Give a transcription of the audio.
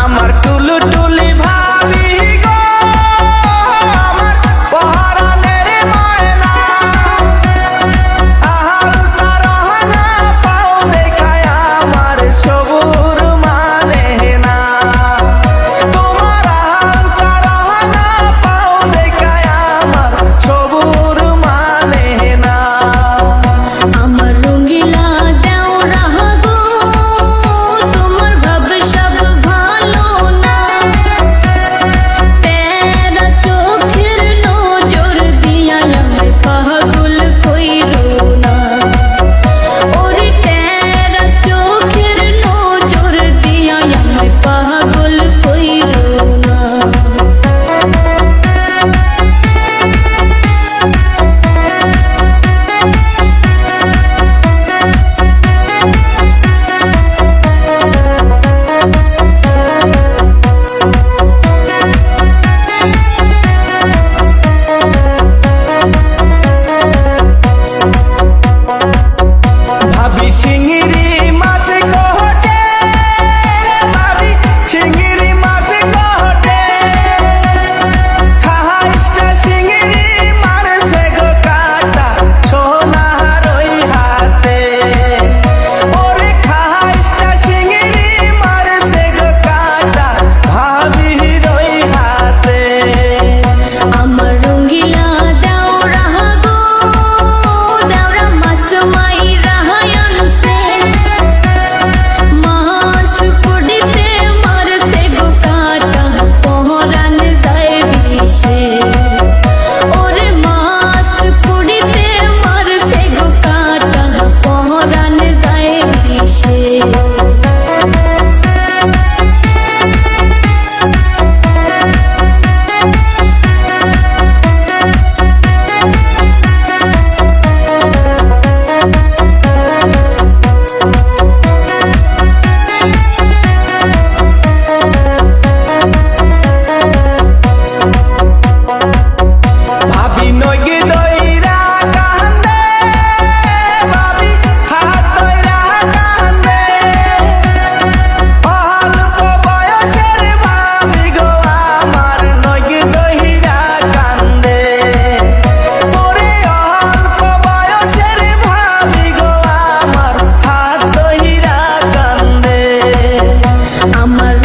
আমার টুলু টুলি ভাবি গো, আমার পরাণের ময়না, আহালতা রহনা পাও দেখায় আমার সবুর মানে না। তোমার আহালতা রহনা পাও দেখায় আমার সবুর মানে না। আমার রঙ্গিলা দেও রাহা গো, তোমার ভাব সব ভালো না। তেরা চোখের নজর দিয়া আমায় পাগল কইরো না। ওরে তেরা চোখের নজর দিয়া আমায় পাগল কইরো না। ভাবি শিঙিরি মাছ কহটে, ভাবি শিঙিরি মাছ কহটে, খাইস্টা শিঙিরি মারছে গো কাটা সোনার ওই হাতে। ওরে খাইস্টা শিঙিরি মারছে গো কাটা ভাবির ওই হাতে। আমার রঙ্গিলা দেও রাহা গো, দেওরা মাছ মাই রাহায় আনছে। মাছ পুড়িতে মারছে গো কাটা পহরান যায় বিষে। ওরে মাছ পুড়িতে মারছে গো কাটা পহরান যায় বিষে। ভাবি নইগে দইরা কান্দে, ভাবি হাত দইরা কান্দে, অল্প বয়সের ভাবি গো আমার নইগে দইরা কান্দে। ওরে অল্প বয়সের ভাবি গো আমার হাত দইরা কান্দে। আমার